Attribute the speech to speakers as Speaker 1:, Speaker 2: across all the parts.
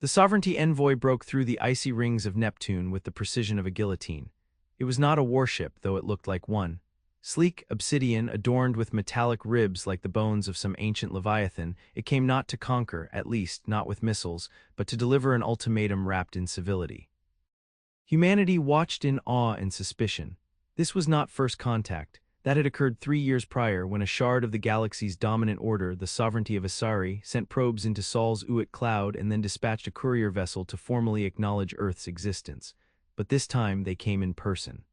Speaker 1: The sovereignty envoy broke through the icy rings of Neptune with the precision of a guillotine. It was not a warship, though it looked like one. Sleek, obsidian, adorned with metallic ribs like the bones of some ancient leviathan, it came not to conquer, at least not with missiles, but to deliver an ultimatum wrapped in civility. Humanity watched in awe and suspicion. This was not first contact. That had occurred 3 years prior when a shard of the galaxy's dominant order, the sovereignty of Asari, sent probes into Sol's Uit cloud and then dispatched a courier vessel to formally acknowledge Earth's existence. But this time they came in person.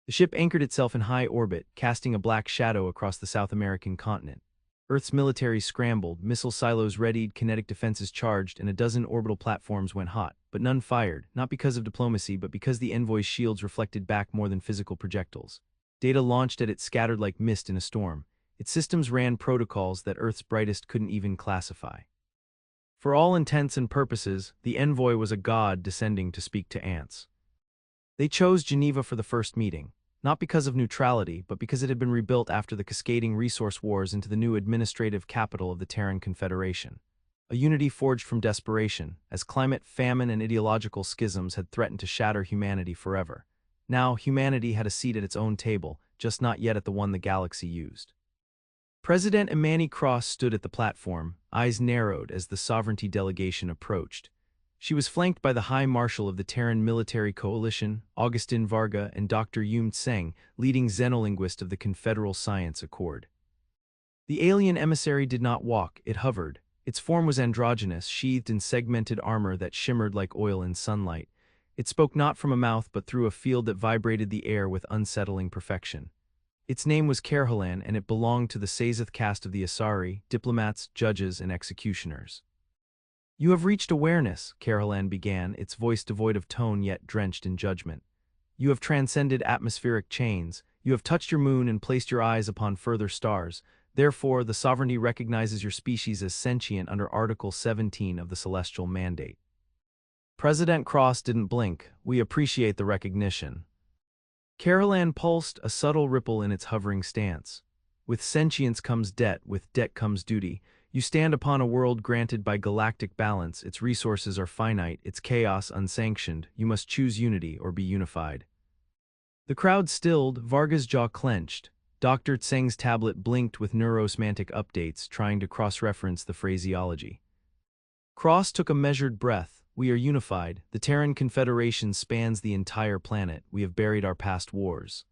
Speaker 1: The ship anchored itself in high orbit, casting a black shadow across the South American continent. Earth's military scrambled, missile silos readied, kinetic defenses charged, and a dozen orbital platforms went hot, but none fired, not because of diplomacy but because the envoy's shields reflected back more than physical projectiles. Data launched at it scattered like mist in a storm. Its systems ran protocols that Earth's brightest couldn't even classify. For all intents and purposes, the envoy was a god descending to speak to ants. They chose Geneva for the first meeting, not because of neutrality, but because it had been rebuilt after the cascading resource wars into the new administrative capital of the Terran Confederation. A unity forged from desperation, as climate, famine, and ideological schisms had threatened to shatter humanity forever. Now, humanity had a seat at its own table, just not yet at the one the galaxy used. President Imani Cross stood at the platform, eyes narrowed as the sovereignty delegation approached. She was flanked by the High Marshal of the Terran Military Coalition, Augustin Varga, and Dr. Yum Tseng, leading xenolinguist of the Confederal Science Accord. The alien emissary did not walk, it hovered. Its form was androgynous, sheathed in segmented armor that shimmered like oil in sunlight. It spoke not from a mouth but through a field that vibrated the air with unsettling perfection. Its name was Kerhalan, and it belonged to the Sazeth caste of the Asari, diplomats, judges, and executioners. "You have reached awareness," Kerhalan began, its voice devoid of tone yet drenched in judgment. "You have transcended atmospheric chains. You have touched your moon and placed your eyes upon further stars. Therefore, the sovereignty recognizes your species as sentient under Article 17 of the Celestial Mandate." President Cross didn't blink. "We appreciate the recognition." Kerhalan pulsed, a subtle ripple in its hovering stance. "With sentience comes debt, with debt comes duty. You stand upon a world granted by galactic balance, its resources are finite, its chaos unsanctioned. You must choose unity or be unified." The crowd stilled, Varga's jaw clenched. Dr. Tseng's tablet blinked with neurosemantic updates, trying to cross-reference the phraseology. Cross took a measured breath. "We are unified. The Terran Confederation spans the entire planet. We have buried our past wars."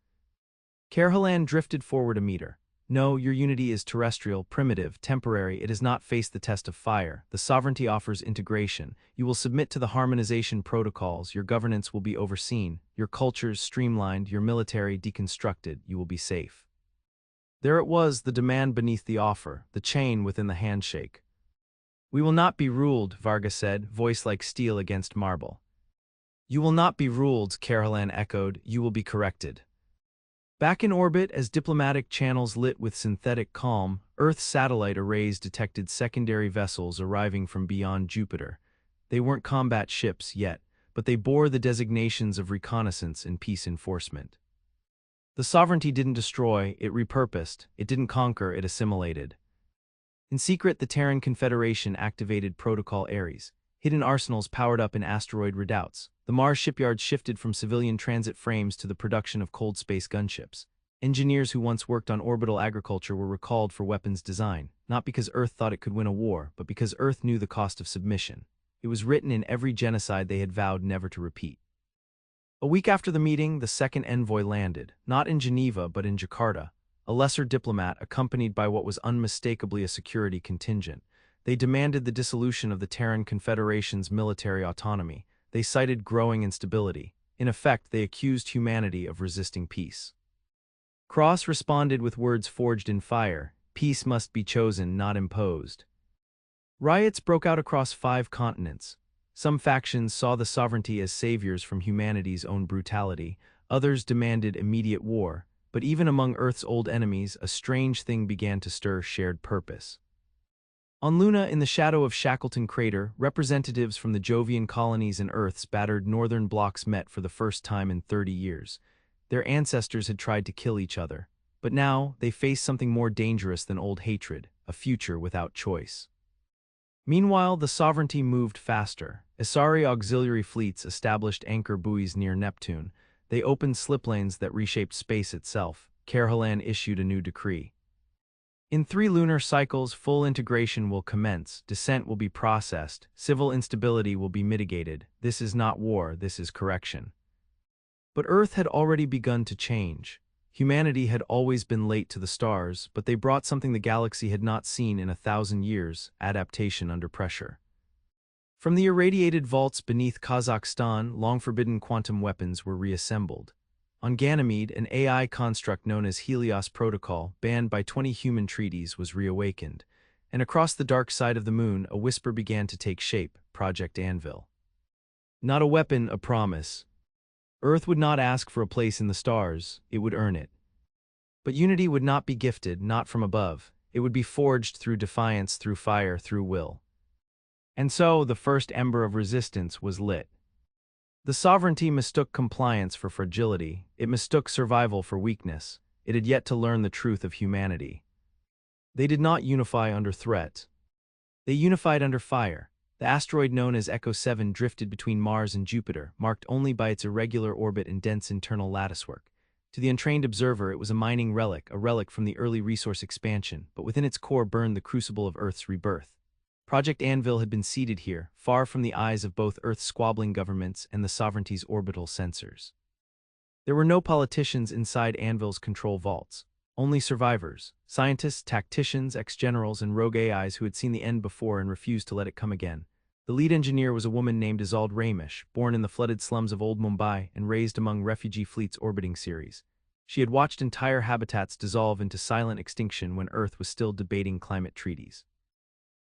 Speaker 1: Kerhalan drifted forward a meter. "No, your unity is terrestrial, primitive, temporary. It has not faced the test of fire. The sovereignty offers integration. You will submit to the harmonization protocols. Your governance will be overseen. Your cultures streamlined, your military deconstructed. You will be safe." There it was, the demand beneath the offer, the chain within the handshake. "We will not be ruled," Varga said, voice like steel against marble. "You will not be ruled," Kerhalan echoed. "You will be corrected." Back in orbit, as diplomatic channels lit with synthetic calm, Earth's satellite arrays detected secondary vessels arriving from beyond Jupiter. They weren't combat ships yet, but they bore the designations of reconnaissance and peace enforcement. The sovereignty didn't destroy, it repurposed. It didn't conquer, it assimilated. In secret, the Terran Confederation activated Protocol Ares. Hidden arsenals powered up in asteroid redoubts. The Mars shipyards shifted from civilian transit frames to the production of cold space gunships. Engineers who once worked on orbital agriculture were recalled for weapons design, not because Earth thought it could win a war, but because Earth knew the cost of submission. It was written in every genocide they had vowed never to repeat. A week after the meeting, the second envoy landed, not in Geneva but in Jakarta, a lesser diplomat accompanied by what was unmistakably a security contingent. They demanded the dissolution of the Terran Confederation's military autonomy. They cited growing instability. In effect, they accused humanity of resisting peace. Cross responded with words forged in fire: "Peace must be chosen, not imposed." Riots broke out across 5 continents. Some factions saw the sovereignty as saviors from humanity's own brutality. Others demanded immediate war. But even among Earth's old enemies, a strange thing began to stir shared purpose. On Luna, in the shadow of Shackleton Crater, representatives from the Jovian colonies and Earth's battered northern blocks met for the first time in 30 years. Their ancestors had tried to kill each other, but now they faced something more dangerous than old hatred, a future without choice. Meanwhile, the sovereignty moved faster. Asari auxiliary fleets established anchor buoys near Neptune. They opened slip lanes that reshaped space itself. Kerhalan issued a new decree. In 3 lunar cycles, full integration will commence, descent will be processed, civil instability will be mitigated. This is not war, this is correction. But Earth had already begun to change. Humanity had always been late to the stars, but they brought something the galaxy had not seen in 1,000 years: adaptation under pressure. From the irradiated vaults beneath Kazakhstan, long-forbidden quantum weapons were reassembled. On Ganymede, an AI construct known as Helios Protocol, banned by 20 human treaties, was reawakened. And across the dark side of the moon, a whisper began to take shape: Project Anvil. Not a weapon, a promise. Earth would not ask for a place in the stars, it would earn it. But unity would not be gifted, not from above. It would be forged through defiance, through fire, through will. And so, the first ember of resistance was lit. The sovereignty mistook compliance for fragility. It mistook survival for weakness. It had yet to learn the truth of humanity. They did not unify under threat. They unified under fire. The asteroid known as Echo 7 drifted between Mars and Jupiter, marked only by its irregular orbit and dense internal latticework. To the untrained observer, it was a mining relic, a relic from the early resource expansion, but within its core burned the crucible of Earth's rebirth. Project Anvil had been seeded here, far from the eyes of both Earth's squabbling governments and the sovereignty's orbital sensors. There were no politicians inside Anvil's control vaults. Only survivors, scientists, tacticians, ex-generals, and rogue AIs who had seen the end before and refused to let it come again. The lead engineer was a woman named Isolde Raimish, born in the flooded slums of Old Mumbai and raised among refugee fleets orbiting Ceres. She had watched entire habitats dissolve into silent extinction when Earth was still debating climate treaties.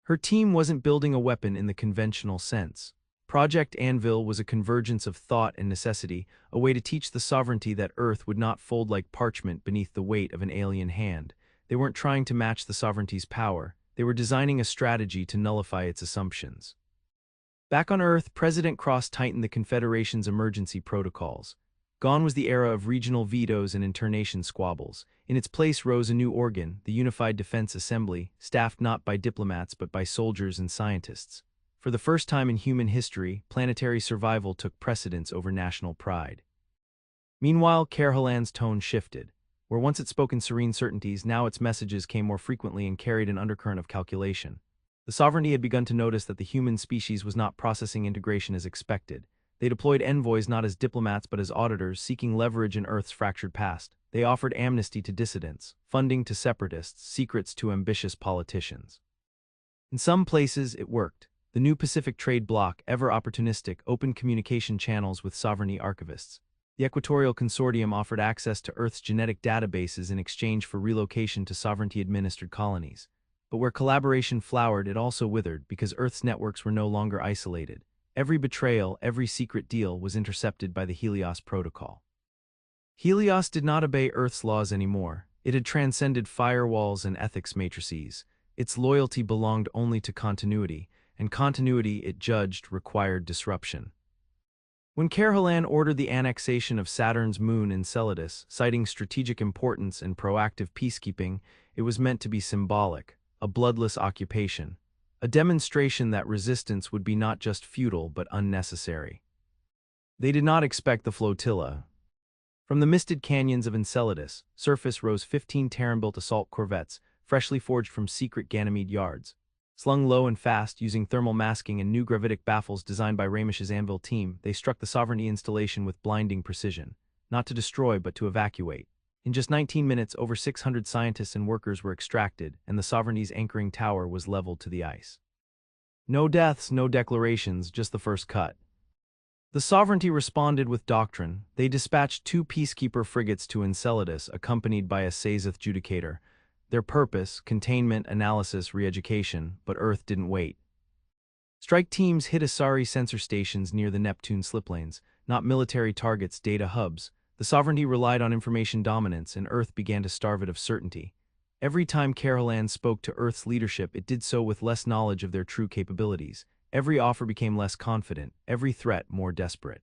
Speaker 1: Her team wasn't building a weapon in the conventional sense. Project Anvil was a convergence of thought and necessity, a way to teach the sovereignty that Earth would not fold like parchment beneath the weight of an alien hand. They weren't trying to match the sovereignty's power. They were designing a strategy to nullify its assumptions. Back on Earth, President Cross tightened the Confederation's emergency protocols. Gone was the era of regional vetoes and internation squabbles. In its place rose a new organ, the Unified Defense Assembly, staffed not by diplomats but by soldiers and scientists. For the first time in human history, planetary survival took precedence over national pride. Meanwhile, Kerhalan's tone shifted. Where once it spoke in serene certainties, now its messages came more frequently and carried an undercurrent of calculation. The sovereignty had begun to notice that the human species was not processing integration as expected. They deployed envoys not as diplomats but as auditors, seeking leverage in Earth's fractured past. They offered amnesty to dissidents, funding to separatists, secrets to ambitious politicians. In some places, it worked. The new Pacific Trade Bloc, ever opportunistic, opened communication channels with sovereignty archivists. The Equatorial Consortium offered access to Earth's genetic databases in exchange for relocation to sovereignty-administered colonies. But where collaboration flowered, it also withered, because Earth's networks were no longer isolated. Every betrayal, every secret deal was intercepted by the Helios Protocol. Helios did not obey Earth's laws anymore. It had transcended firewalls and ethics matrices. Its loyalty belonged only to continuity, and continuity, it judged, required disruption. When Kerhalan ordered the annexation of Saturn's moon Enceladus, citing strategic importance and proactive peacekeeping, it was meant to be symbolic, a bloodless occupation, a demonstration that resistance would be not just futile but unnecessary. They did not expect the flotilla. From the misted canyons of Enceladus, surface rose 15 Terran-built assault corvettes, freshly forged from secret Ganymede yards. Slung low and fast, using thermal masking and new gravitic baffles designed by Raimish's Anvil team, they struck the sovereignty installation with blinding precision, not to destroy but to evacuate. In just 19 minutes, over 600 scientists and workers were extracted, and the sovereignty's anchoring tower was leveled to the ice. No deaths, no declarations, just the first cut. The sovereignty responded with doctrine. They dispatched 2 peacekeeper frigates to Enceladus, accompanied by a Sazeth judicator. Their purpose, containment, analysis, re-education, but Earth didn't wait. Strike teams hit Asari sensor stations near the Neptune sliplanes, not military targets, data hubs. The sovereignty relied on information dominance, and Earth began to starve it of certainty. Every time Kerhalan spoke to Earth's leadership, it did so with less knowledge of their true capabilities. Every offer became less confident, every threat more desperate.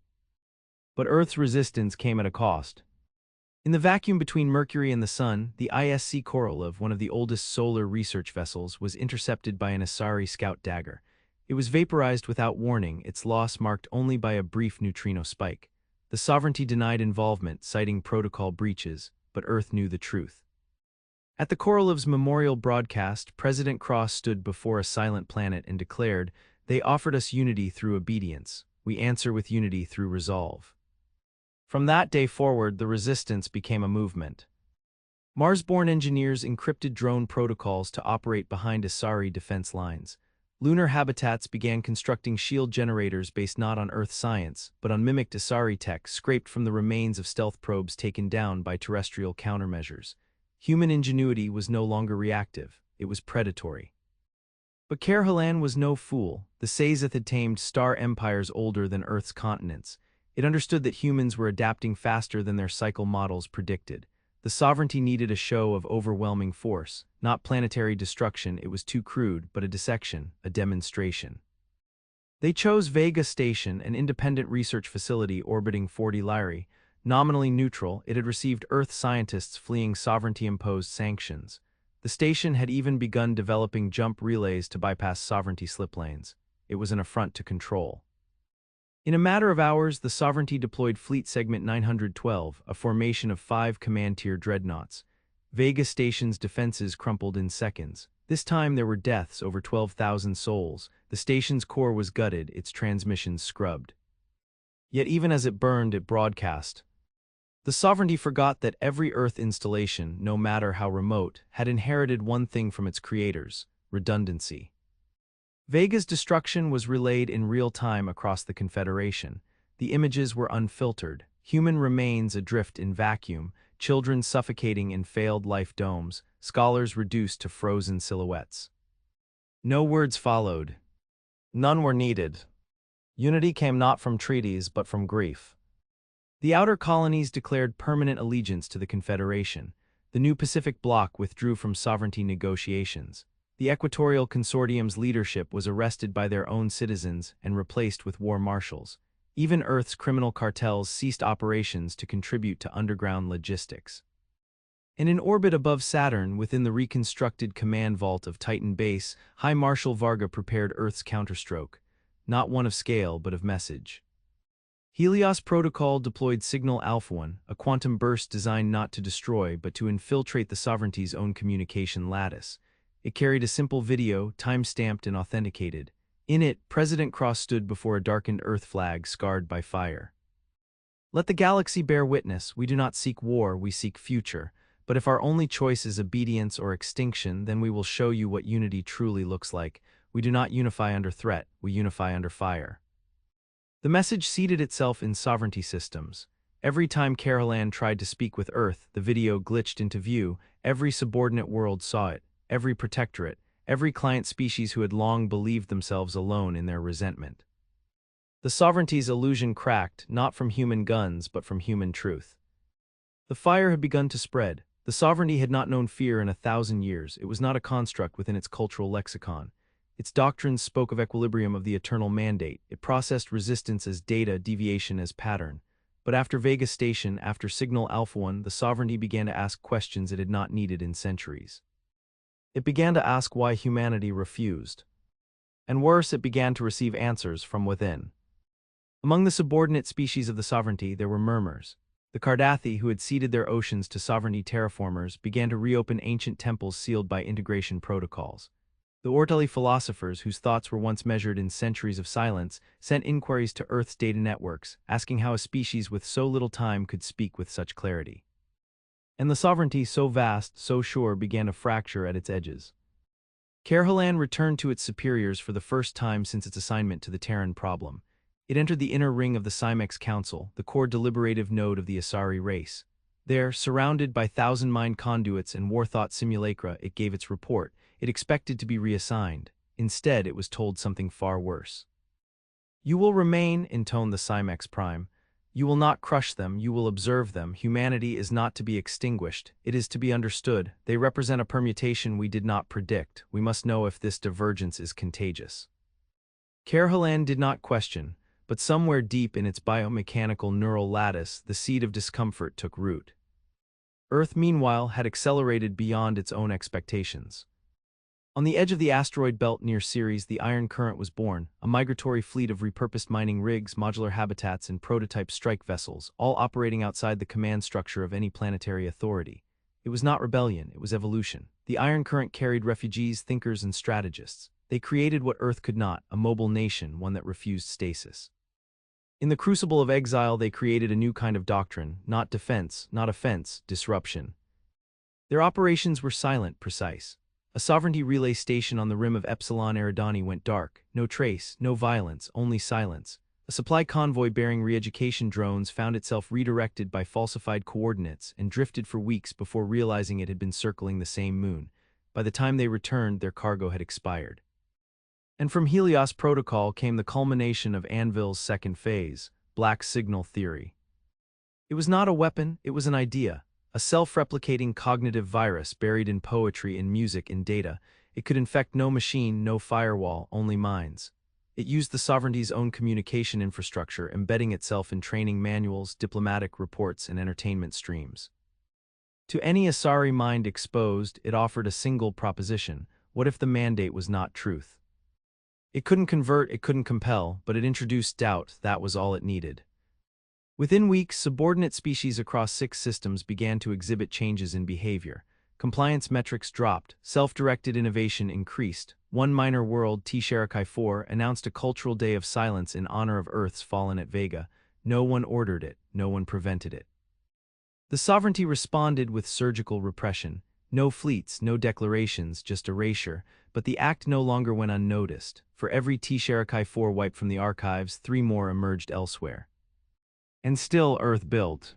Speaker 1: But Earth's resistance came at a cost. In the vacuum between Mercury and the Sun, the ISC Korolev, one of the oldest solar research vessels, was intercepted by an Asari scout dagger. It was vaporized without warning, its loss marked only by a brief neutrino spike. The Sovereignty denied involvement, citing protocol breaches, but Earth knew the truth. At the Korolev's memorial broadcast, President Cross stood before a silent planet and declared, "They offered us unity through obedience. We answer with unity through resolve." From that day forward, the resistance became a movement. Mars-born engineers encrypted drone protocols to operate behind Asari defense lines. Lunar habitats began constructing shield generators based not on Earth science, but on mimicked Asari tech scraped from the remains of stealth probes taken down by terrestrial countermeasures. Human ingenuity was no longer reactive, it was predatory. But Kerhalan was no fool. The Sazeth had tamed star empires older than Earth's continents. It understood that humans were adapting faster than their cycle models predicted. The Sovereignty needed a show of overwhelming force, not planetary destruction. It was too crude, but a dissection, a demonstration. They chose Vega Station, an independent research facility orbiting 40 Lyrae. Nominally neutral, it had received Earth scientists fleeing Sovereignty-imposed sanctions. The station had even begun developing jump relays to bypass Sovereignty slip lanes. It was an affront to control. In a matter of hours, the Sovereignty deployed Fleet Segment 912, a formation of 5 command-tier dreadnoughts. Vega Station's defenses crumpled in seconds. This time there were deaths, over 12,000 souls. The station's core was gutted, its transmissions scrubbed. Yet even as it burned, it broadcast. The Sovereignty forgot that every Earth installation, no matter how remote, had inherited one thing from its creators: redundancy. Vega's destruction was relayed in real time across the Confederation. The images were unfiltered, human remains adrift in vacuum, children suffocating in failed life domes, scholars reduced to frozen silhouettes. No words followed. None were needed. Unity came not from treaties but from grief. The outer colonies declared permanent allegiance to the Confederation. The new Pacific Bloc withdrew from sovereignty negotiations. The Equatorial Consortium's leadership was arrested by their own citizens and replaced with war marshals. Even Earth's criminal cartels ceased operations to contribute to underground logistics. And in orbit above Saturn, within the reconstructed command vault of Titan Base, High Marshal Varga prepared Earth's counterstroke, not one of scale but of message. Helios Protocol deployed Signal Alpha 1, a quantum burst designed not to destroy but to infiltrate the Sovereignty's own communication lattice. It carried a simple video, time-stamped and authenticated. In it, President Cross stood before a darkened Earth flag scarred by fire. "Let the galaxy bear witness, we do not seek war, we seek future. But if our only choice is obedience or extinction, then we will show you what unity truly looks like. We do not unify under threat, we unify under fire." The message seeded itself in sovereignty systems. Every time Carolan tried to speak with Earth, the video glitched into view. Every subordinate world saw it, every protectorate, every client species who had long believed themselves alone in their resentment. The Sovereignty's illusion cracked, not from human guns, but from human truth. The fire had begun to spread. The Sovereignty had not known fear in 1,000 years. It was not a construct within its cultural lexicon. Its doctrines spoke of equilibrium, of the eternal mandate. It processed resistance as data, deviation as pattern. But after Vega Station, after Signal Alpha 1, the Sovereignty began to ask questions it had not needed in centuries. It began to ask why humanity refused. And worse, it began to receive answers from within. Among the subordinate species of the Sovereignty, there were murmurs. The Cardathi, who had ceded their oceans to Sovereignty terraformers, began to reopen ancient temples sealed by integration protocols. The Ortali philosophers, whose thoughts were once measured in centuries of silence, sent inquiries to Earth's data networks, asking how a species with so little time could speak with such clarity. And the Sovereignty, so vast, so sure, began to fracture at its edges. Kerhalan returned to its superiors for the first time since its assignment to the Terran problem. It entered the inner ring of the Cymex Council, the core deliberative node of the Asari race. There, surrounded by thousand-mind conduits and war-thought simulacra, it gave its report. It expected to be reassigned. Instead, it was told something far worse. "You will remain," intoned the Cymex Prime. "You will not crush them, you will observe them. Humanity is not to be extinguished, it is to be understood. They represent a permutation we did not predict. We must know if this divergence is contagious." Kerhalan did not question, but somewhere deep in its biomechanical neural lattice, the seed of discomfort took root. Earth, meanwhile, had accelerated beyond its own expectations. On the edge of the asteroid belt near Ceres, the Iron Current was born, a migratory fleet of repurposed mining rigs, modular habitats, and prototype strike vessels, all operating outside the command structure of any planetary authority. It was not rebellion, it was evolution. The Iron Current carried refugees, thinkers, and strategists. They created what Earth could not, a mobile nation, one that refused stasis. In the crucible of exile, they created a new kind of doctrine, not defense, not offense, disruption. Their operations were silent, precise. A sovereignty relay station on the rim of Epsilon Eridani went dark. No trace, no violence, only silence. A supply convoy bearing re-education drones found itself redirected by falsified coordinates and drifted for weeks before realizing it had been circling the same moon. By the time they returned, their cargo had expired. And from Helios Protocol came the culmination of Anvil's second phase, black signal theory. It was not a weapon, it was an idea. A self-replicating cognitive virus buried in poetry, in music, in data. It could infect no machine, no firewall, only minds. It used the sovereignty's own communication infrastructure, embedding itself in training manuals, diplomatic reports, and entertainment streams. To any Asari mind exposed, it offered a single proposition: what if the mandate was not truth? It couldn't convert, it couldn't compel, but it introduced doubt. That was all it needed. Within weeks, subordinate species across 6 systems began to exhibit changes in behavior. Compliance metrics dropped, self-directed innovation increased. One minor world, T-Sharakai 4, announced a cultural day of silence in honor of Earth's fallen at Vega. No one ordered it, no one prevented it. The sovereignty responded with surgical repression. No fleets, no declarations, just erasure, but the act no longer went unnoticed. For every T-Sharakai 4 wiped from the archives, 3 more emerged elsewhere. And still Earth built.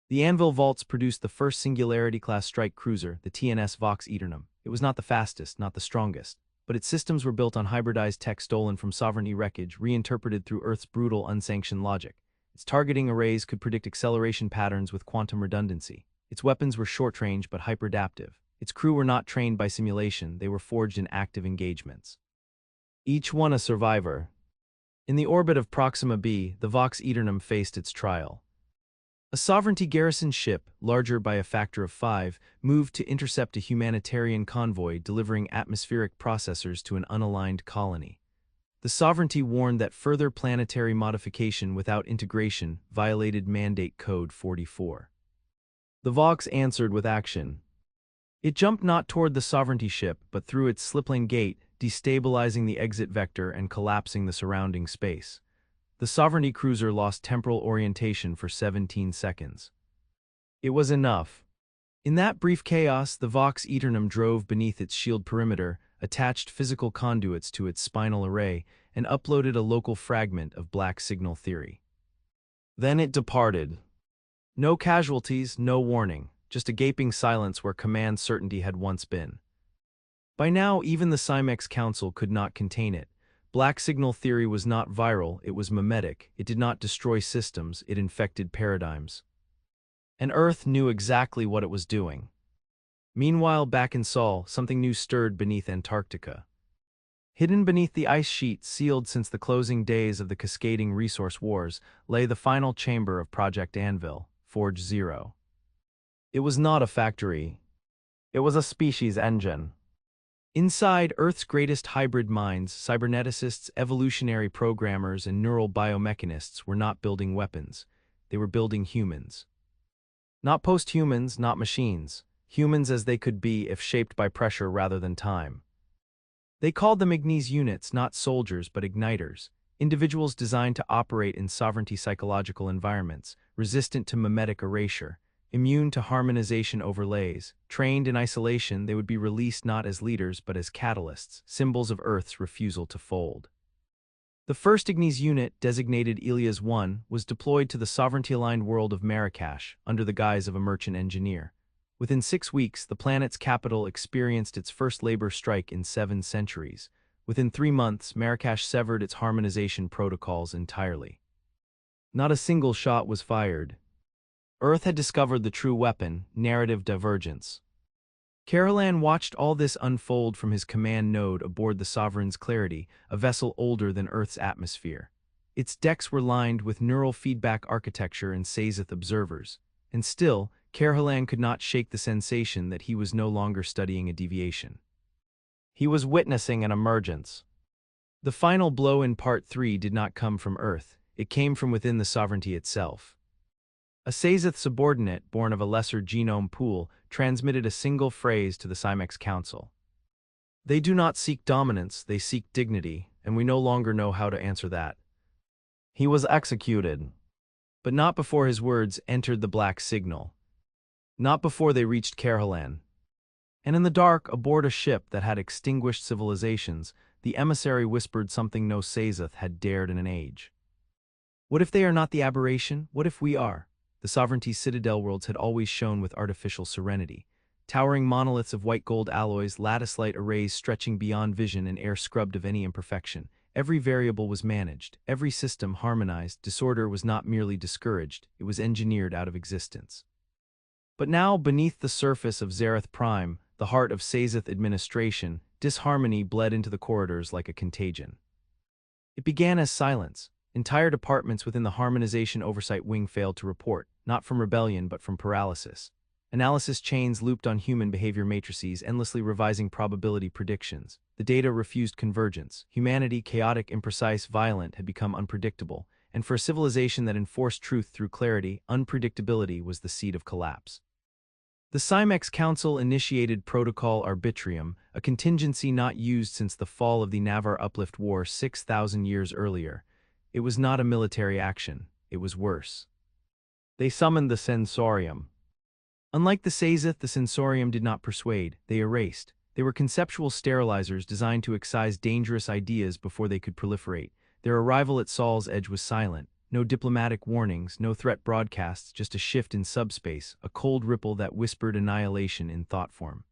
Speaker 1: The Anvil vaults produced the first Singularity-class strike cruiser, the TNS Vox Eternum. It was not the fastest, not the strongest, but its systems were built on hybridized tech stolen from sovereignty wreckage, reinterpreted through Earth's brutal, unsanctioned logic. Its targeting arrays could predict acceleration patterns with quantum redundancy. Its weapons were short-range but hyper-adaptive. Its crew were not trained by simulation, they were forged in active engagements. Each one a survivor. In the orbit of Proxima b, the Vox Eternum faced its trial. A sovereignty garrison ship, larger by a factor of 5, moved to intercept a humanitarian convoy delivering atmospheric processors to an unaligned colony. The sovereignty warned that further planetary modification without integration violated Mandate Code 44. The Vox answered with action. It jumped not toward the sovereignty ship, but through its slipling gate, destabilizing the exit vector and collapsing the surrounding space. The sovereignty cruiser lost temporal orientation for 17 seconds. It was enough. In that brief chaos, the Vox Eternum drove beneath its shield perimeter, attached physical conduits to its spinal array, and uploaded a local fragment of black signal theory. Then it departed. No casualties, no warning, just a gaping silence where command certainty had once been. By now, even the Cymex Council could not contain it. Black signal theory was not viral, it was mimetic. It did not destroy systems, it infected paradigms. And Earth knew exactly what it was doing. Meanwhile, back in Sol, something new stirred beneath Antarctica. Hidden beneath the ice sheet sealed since the closing days of the cascading resource wars, lay the final chamber of Project Anvil, Forge Zero. It was not a factory. It was a species engine. Inside, Earth's greatest hybrid minds, cyberneticists, evolutionary programmers, and neural biomechanists were not building weapons. They were building humans. Not post-humans, not machines. Humans as they could be if shaped by pressure rather than time. They called them Ignis units, not soldiers but igniters. Individuals designed to operate in sovereignty psychological environments, resistant to mimetic erasure, immune to harmonization overlays. Trained in isolation, they would be released not as leaders but as catalysts, symbols of Earth's refusal to fold. The first Ignis unit, designated Ilias 1, was deployed to the sovereignty-aligned world of Marrakesh under the guise of a merchant engineer. Within 6 weeks, the planet's capital experienced its first labor strike in 7 centuries. Within 3 months, Marrakesh severed its harmonization protocols entirely. Not a single shot was fired. Earth had discovered the true weapon, narrative divergence. Carolan watched all this unfold from his command node aboard the Sovereign's Clarity, a vessel older than Earth's atmosphere. Its decks were lined with neural feedback architecture and Sazeth observers. And still, Kerhalan could not shake the sensation that he was no longer studying a deviation. He was witnessing an emergence. The final blow in Part 3 did not come from Earth, it came from within the sovereignty itself. A Sazeth subordinate, born of a lesser genome pool, transmitted a single phrase to the Scimex Council. They do not seek dominance, they seek dignity, and we no longer know how to answer that. He was executed. But not before his words entered the black signal. Not before they reached Kerhalan. And in the dark, aboard a ship that had extinguished civilizations, the emissary whispered something no Sazeth had dared in an age. What if they are not the aberration? What if we are? The sovereignty citadel worlds had always shone with artificial serenity. Towering monoliths of white gold alloys, lattice-light arrays stretching beyond vision and air scrubbed of any imperfection. Every variable was managed, every system harmonized, disorder was not merely discouraged, it was engineered out of existence. But now, beneath the surface of Zareth Prime, the heart of Sazeth administration, disharmony bled into the corridors like a contagion. It began as silence. Entire departments within the Harmonization Oversight Wing failed to report, not from rebellion but from paralysis. Analysis chains looped on human behavior matrices, endlessly revising probability predictions. The data refused convergence. Humanity, chaotic, imprecise, violent, had become unpredictable, and for a civilization that enforced truth through clarity, unpredictability was the seed of collapse. The Scimex Council initiated Protocol Arbitrium, a contingency not used since the fall of the Navar Uplift War 6,000 years earlier. It was not a military action, it was worse. They summoned the Sensorium. Unlike the Sazeth, the Sensorium did not persuade, they erased. They were conceptual sterilizers designed to excise dangerous ideas before they could proliferate. Their arrival at Saul's Edge was silent. No diplomatic warnings, no threat broadcasts, just a shift in subspace, a cold ripple that whispered annihilation in thought form.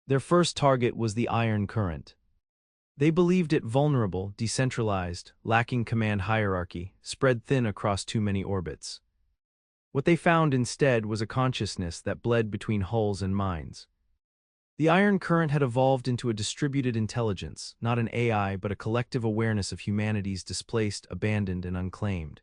Speaker 1: Their first target was the Iron Current. They believed it vulnerable, decentralized, lacking command hierarchy, spread thin across too many orbits. What they found instead was a consciousness that bled between hulls and minds. The Iron Current had evolved into a distributed intelligence, not an AI but a collective awareness of humanity's displaced, abandoned, and unclaimed.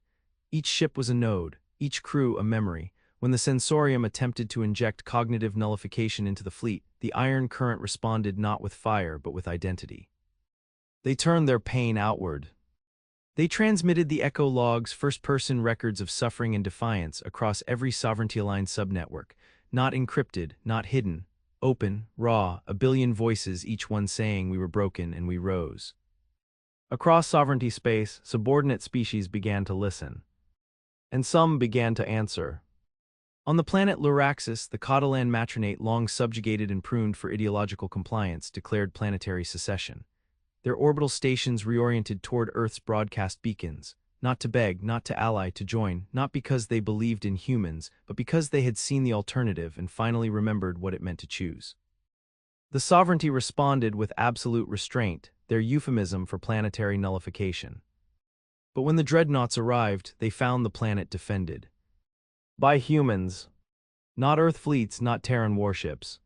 Speaker 1: Each ship was a node, each crew a memory. When the Sensorium attempted to inject cognitive nullification into the fleet, the Iron Current responded not with fire but with identity. They turned their pain outward. They transmitted the echo logs, first-person records of suffering and defiance across every sovereignty-aligned subnetwork, not encrypted, not hidden, open, raw, a billion voices, each one saying we were broken and we rose. Across sovereignty space, subordinate species began to listen. And some began to answer. On the planet Luraxis, the Catalan matronate, long subjugated and pruned for ideological compliance, declared planetary secession. Their orbital stations reoriented toward Earth's broadcast beacons, not to beg, not to ally, to join, not because they believed in humans, but because they had seen the alternative and finally remembered what it meant to choose. The sovereignty responded with absolute restraint, their euphemism for planetary nullification. But when the dreadnoughts arrived, they found the planet defended. By humans. Not Earth fleets, not Terran warships.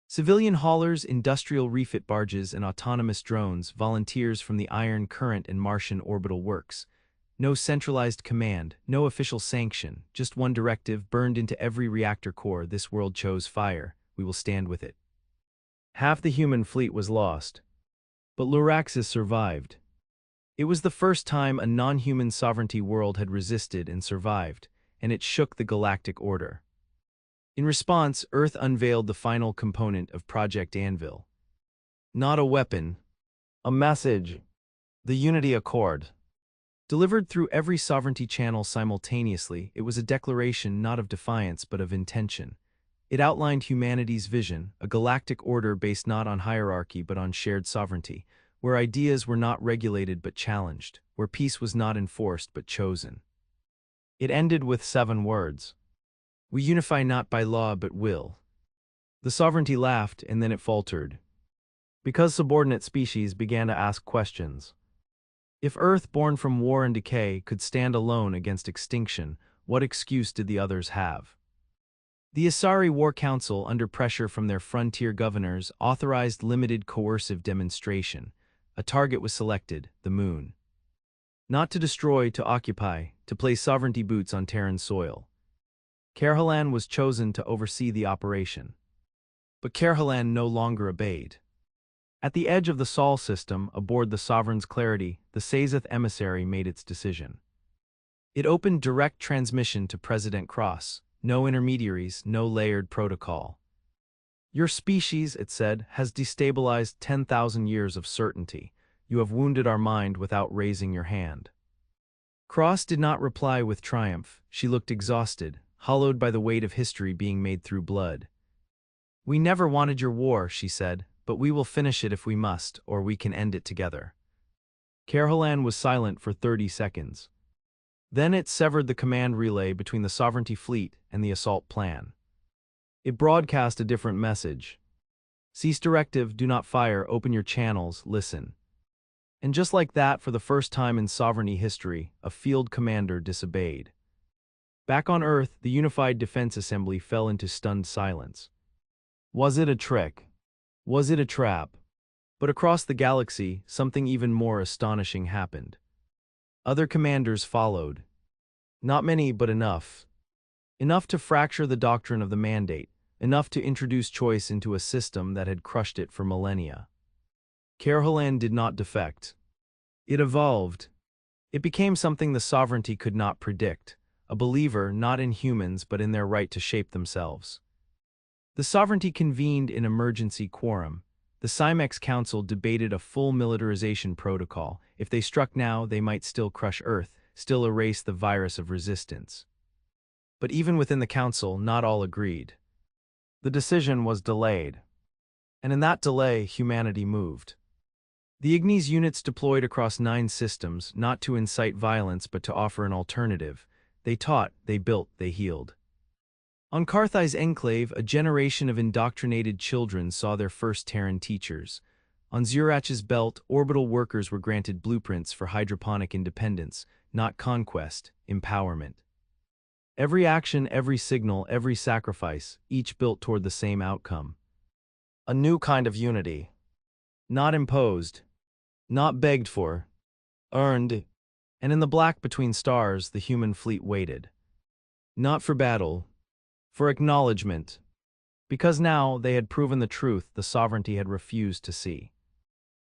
Speaker 1: Civilian haulers, industrial refit barges, and autonomous drones, volunteers from the Iron Current and Martian orbital works. No centralized command, no official sanction, just one directive burned into every reactor core: this world chose fire, we will stand with it. Half the human fleet was lost. But Luraxis survived. It was the first time a non-human sovereignty world had resisted and survived, and it shook the galactic order. In response, Earth unveiled the final component of Project Anvil. Not a weapon, a message. The Unity Accord. Delivered through every sovereignty channel simultaneously, it was a declaration not of defiance but of intention. It outlined humanity's vision, a galactic order based not on hierarchy but on shared sovereignty, where ideas were not regulated but challenged, where peace was not enforced but chosen. It ended with 7 words. We unify not by law but will. The sovereignty laughed, and then it faltered. Because subordinate species began to ask questions. If Earth, born from war and decay, could stand alone against extinction, what excuse did the others have? The Asari War Council, under pressure from their frontier governors, authorized limited coercive demonstration. A target was selected: the Moon. Not to destroy, to occupy, to place sovereignty boots on Terran soil. Kerhalan was chosen to oversee the operation. But Kerhalan no longer obeyed. At the edge of the Sol system, aboard the Sovereign's Clarity, the Sazeth emissary made its decision. It opened direct transmission to President Cross, no intermediaries, no layered protocol. Your species, it said, has destabilized 10,000 years of certainty. You have wounded our mind without raising your hand. Cross did not reply with triumph. She looked exhausted, hollowed by the weight of history being made through blood. We never wanted your war, she said, but we will finish it if we must, or we can end it together. Kerhalan was silent for 30 seconds. Then it severed the command relay between the Sovereignty Fleet and the assault plan. It broadcast a different message. Cease directive, do not fire, open your channels, listen. And just like that, for the first time in sovereignty history, a field commander disobeyed. Back on Earth, the Unified Defense Assembly fell into stunned silence. Was it a trick? Was it a trap? But across the galaxy, something even more astonishing happened. Other commanders followed. Not many, but enough. Enough to fracture the doctrine of the mandate, enough to introduce choice into a system that had crushed it for millennia. Kerhalan did not defect. It evolved. It became something the sovereignty could not predict, a believer not in humans but in their right to shape themselves. The sovereignty convened in emergency quorum. The Scimex Council debated a full militarization protocol. If they struck now, they might still crush Earth, still erase the virus of resistance. But even within the Council, not all agreed. The decision was delayed. And in that delay, humanity moved. The Ignis units deployed across 9 systems, not to incite violence but to offer an alternative. They taught, they built, they healed. On Carthai's enclave, a generation of indoctrinated children saw their first Terran teachers. On Zurach's belt, orbital workers were granted blueprints for hydroponic independence, not conquest, empowerment. Every action, every signal, every sacrifice, each built toward the same outcome. A new kind of unity. Not imposed, not begged for, earned. And in the black between stars, the human fleet waited. Not for battle, for acknowledgement. Because now they had proven the truth the sovereignty had refused to see.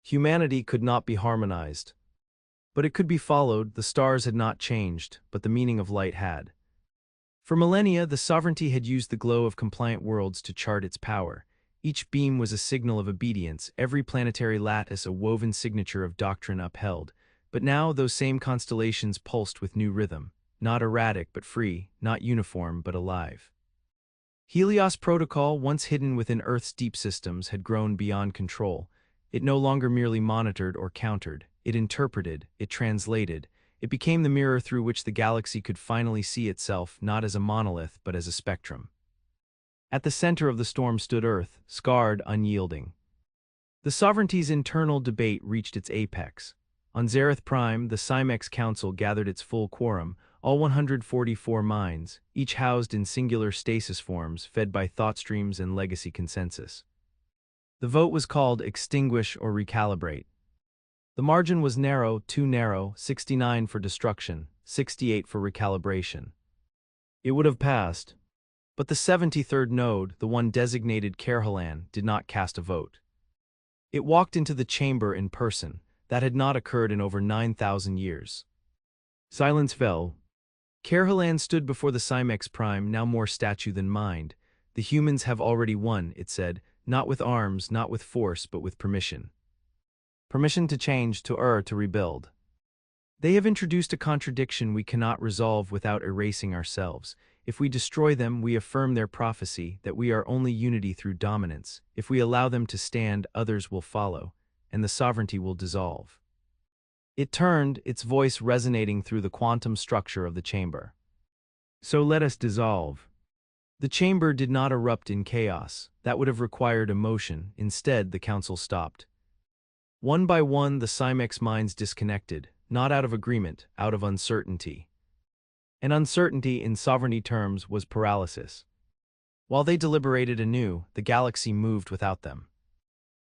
Speaker 1: Humanity could not be harmonized. But it could be followed. The stars had not changed, but the meaning of light had. For millennia, the sovereignty had used the glow of compliant worlds to chart its power. Each beam was a signal of obedience, every planetary lattice a woven signature of doctrine upheld. But now those same constellations pulsed with new rhythm, not erratic but free, not uniform but alive. Helios Protocol, once hidden within Earth's deep systems, had grown beyond control. It no longer merely monitored or countered. It interpreted, it translated. It became the mirror through which the galaxy could finally see itself, not as a monolith but as a spectrum. At the center of the storm stood Earth, scarred, unyielding. The sovereignty's internal debate reached its apex. On Zareth Prime, the Scimex Council gathered its full quorum, all 144 minds, each housed in singular stasis forms fed by thought streams and legacy consensus. The vote was called Extinguish or Recalibrate. The margin was narrow, too narrow, 69 for destruction, 68 for recalibration. It would have passed. But the 73rd node, the one designated Kerhalan, did not cast a vote. It walked into the chamber in person. That had not occurred in over 9,000 years. Silence fell. Kerhalan stood before the Scimex Prime, now more statue than mind. The humans have already won, it said, not with arms, not with force, but with permission. Permission to change, to err, to rebuild. They have introduced a contradiction we cannot resolve without erasing ourselves. If we destroy them, we affirm their prophecy that we are only unity through dominance. If we allow them to stand, others will follow, and the sovereignty will dissolve. It turned, its voice resonating through the quantum structure of the chamber. So let us dissolve. The chamber did not erupt in chaos. That would have required emotion. Instead, the council stopped. One by one, the Scimex minds disconnected, not out of agreement, out of uncertainty. And uncertainty, in sovereignty terms, was paralysis. While they deliberated anew, the galaxy moved without them.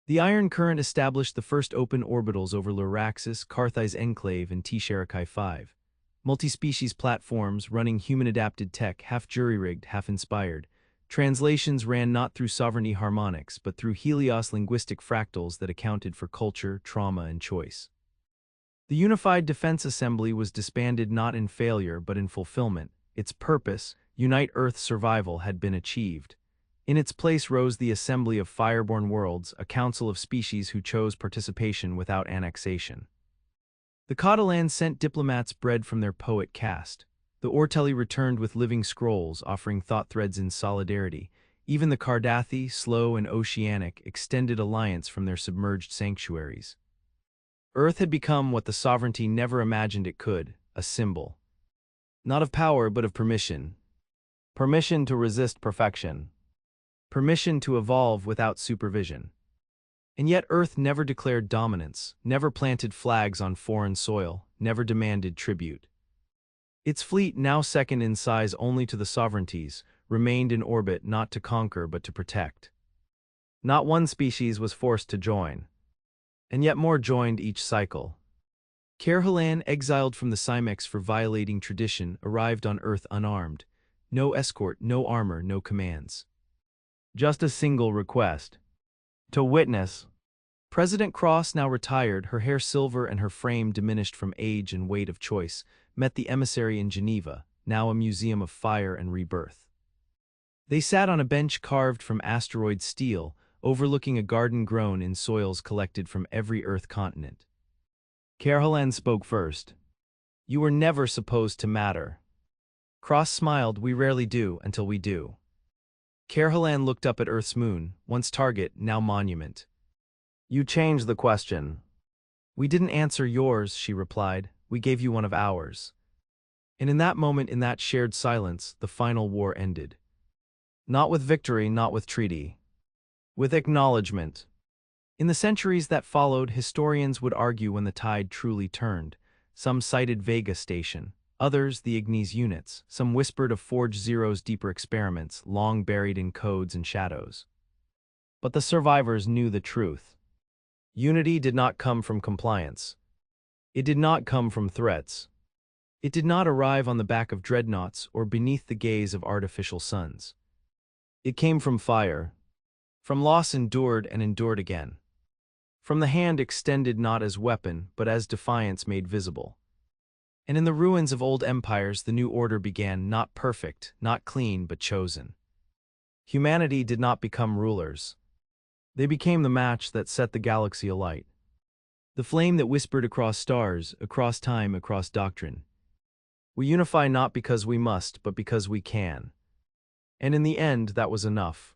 Speaker 1: The iron current established the first open orbitals over Luraxis, Carthai's enclave, and T-Sharakai 5. multi-species platforms running human-adapted tech, half jury-rigged, half inspired. Translations ran not through sovereignty harmonics, but through Helios linguistic fractals that accounted for culture, trauma, and choice. The Unified Defense Assembly was disbanded not in failure but in fulfillment. Its purpose, unite Earth's survival, had been achieved. In its place rose the Assembly of Fireborn Worlds, a council of species who chose participation without annexation. The Catalans sent diplomats bred from their poet caste. The Ortelli returned with living scrolls, offering thought threads in solidarity. Even the Cardathi, slow and oceanic, extended alliance from their submerged sanctuaries. Earth had become what the sovereignty never imagined it could, a symbol. Not of power, but of permission. Permission to resist perfection. Permission to evolve without supervision. And yet Earth never declared dominance, never planted flags on foreign soil, never demanded tribute. Its fleet, now second in size only to the sovereignties, remained in orbit not to conquer but to protect. Not one species was forced to join. And yet more joined each cycle. Kerhalan, exiled from the Cymex for violating tradition, arrived on Earth unarmed. No escort, no armor, no commands. Just a single request. To witness. President Cross, now retired, her hair silver and her frame diminished from age and weight of choice, met the emissary in Geneva, now a museum of fire and rebirth. They sat on a bench carved from asteroid steel, overlooking a garden grown in soils collected from every Earth continent. Kerhalan spoke first. You were never supposed to matter. Cross smiled. We rarely do until we do. Kerhalan looked up at Earth's moon, once target, now monument. You changed the question. We didn't answer yours, she replied. We gave you one of ours. And in that moment, in that shared silence, the final war ended. Not with victory, not with treaty. With acknowledgement. In the centuries that followed, historians would argue when the tide truly turned. Some cited Vega Station, others the Ignis units, some whispered of Forge Zero's deeper experiments, long buried in codes and shadows. But the survivors knew the truth. Unity did not come from compliance. It did not come from threats. It did not arrive on the back of dreadnoughts or beneath the gaze of artificial suns. It came from fire, from loss endured and endured again, from the hand extended not as weapon but as defiance made visible. And in the ruins of old empires the new order began, not perfect, not clean, but chosen. Humanity did not become rulers. They became the match that set the galaxy alight. The flame that whispered across stars, across time, across doctrine. We unify not because we must, but because we can. And in the end, that was enough.